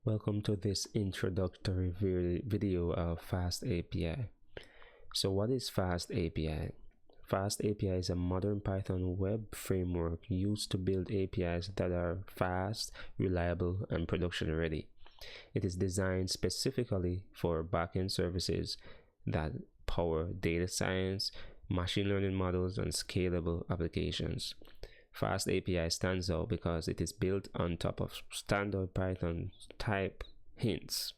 Welcome to this introductory video of Fast API. So what is Fast API? Fast API is a modern Python web framework used to build APIs that are fast, reliable, and production ready. It is designed specifically for backend services that power data science, machine learning models, and scalable applications. Fast API stands out because it is built on top of standard Python type hints.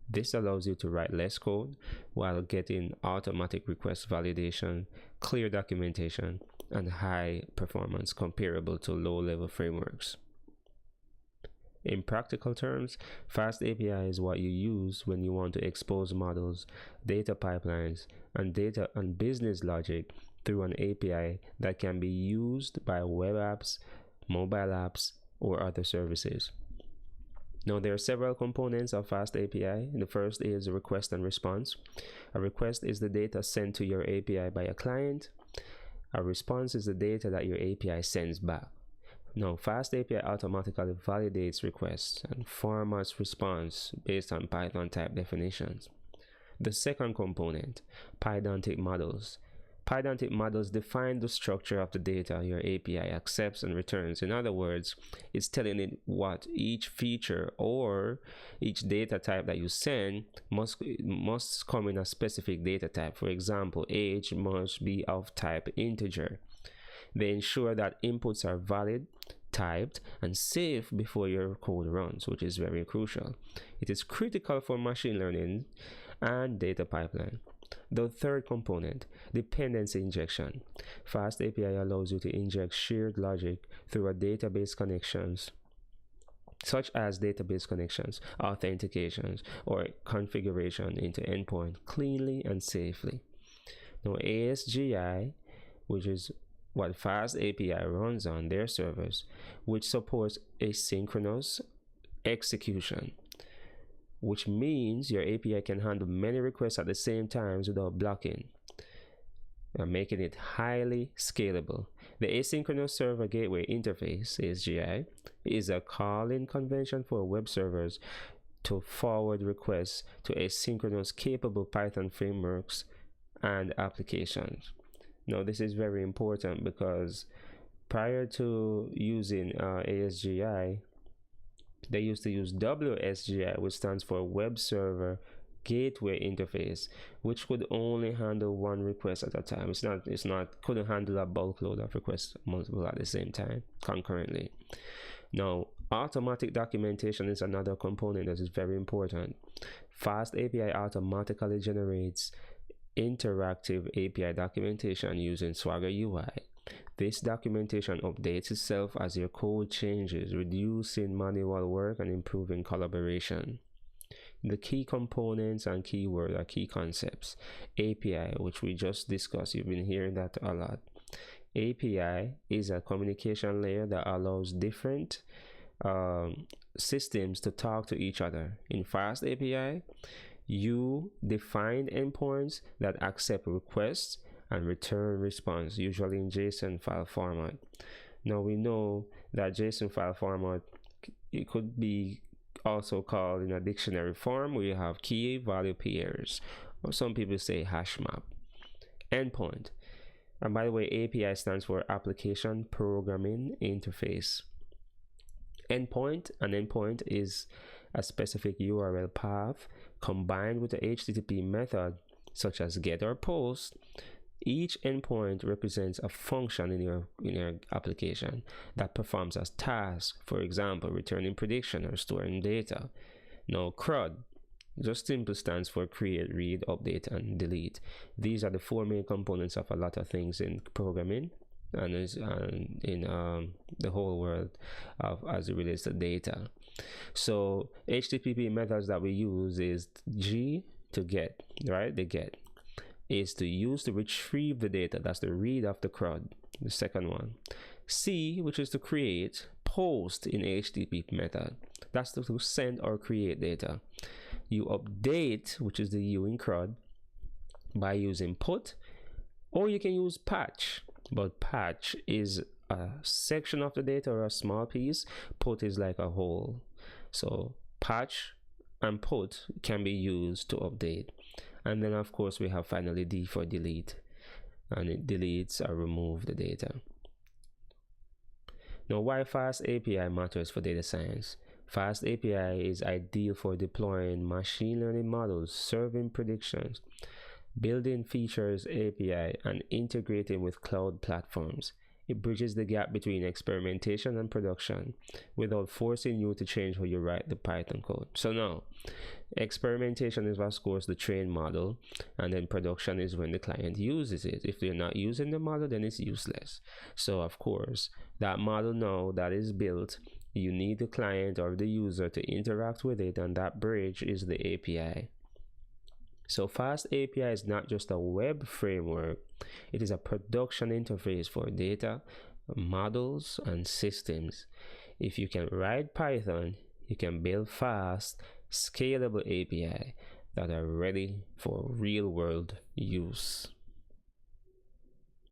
This allows you to write less code while getting automatic request validation, clear documentation, and high performance comparable to low-level frameworks. In practical terms, Fast API is what you use when you want to expose models, data pipelines, and data and business logic through an API that can be used by web apps, mobile apps, or other services. Now, there are several components of Fast API. The first is request and response. A request is the data sent to your API by a client. A response is the data that your API sends back. Now, Fast API automatically validates requests and formats response based on Python type definitions. The second component, Pydantic models. Pydantic models define the structure of the data your API accepts and returns. In other words, it's telling it what each feature or each data type that you send must come in a specific data type. For example, age must be of type integer. They ensure that inputs are valid, typed, and safe before your code runs, which is very crucial. It is critical for machine learning and data pipeline. The third component, dependency injection. Fast API allows you to inject shared logic through a database connections, such as database connections, authentications, or configuration into endpoint cleanly and safely. Now, ASGI, which is what Fast API runs on their servers, which supports asynchronous execution, which means your API can handle many requests at the same time without blocking, making it highly scalable. The Asynchronous Server Gateway Interface, ASGI, is a calling convention for web servers to forward requests to asynchronous capable Python frameworks and applications. Now, this is very important because prior to using ASGI, they used to use WSGI, which stands for Web Server Gateway Interface, which could only handle one request at a time. Couldn't handle a bulk load of requests multiple at the same time concurrently. Now, automatic documentation is another component that is very important. Fast API automatically generates interactive API documentation using Swagger UI. This documentation updates itself as your code changes, reducing manual work and improving collaboration. The key components and keywords are key concepts. API, which we just discussed, you've been hearing that a lot. API is a communication layer that allows different systems to talk to each other. In Fast API, you define endpoints that accept requests and return response, usually in JSON file format. Now, we know that JSON file format, it could be also called in a dictionary form where you have key value pairs, or some people say hash map. Endpoint, and by the way, API stands for Application Programming Interface. An endpoint is a specific URL path combined with the HTTP method such as get or post. Each endpoint represents a function in your application that performs a task, for example, returning prediction or storing data. Now, CRUD just simply stands for create, read, update, and delete. These are the four main components of a lot of things in programming and in the whole world as it relates to data. So HTTP methods that we use is G to get, right? The get is to use to retrieve the data. That's the read of the CRUD, the second one. C, which is to create, post in HTTP method. That's to send or create data. You update, which is the U in CRUD, by using put, or you can use patch. But patch is a section of the data or a small piece. Put is like a whole. So patch and put can be used to update. And then of course we have finally D for delete, and it deletes or removes the data. Now, why Fast API matters for data science? Fast API is ideal for deploying machine learning models, serving predictions, building features API, and integrating with cloud platforms. It bridges the gap between experimentation and production without forcing you to change how you write the Python code. So now, experimentation is of course the trained model, and then production is when the client uses it. If they're not using the model, then it's useless. So of course, that model now that is built, you need the client or the user to interact with it, and that bridge is the API. So Fast API is not just a web framework, it is a production interface for data, models, and systems. If you can write Python, you can build fast, scalable API that are ready for real-world use.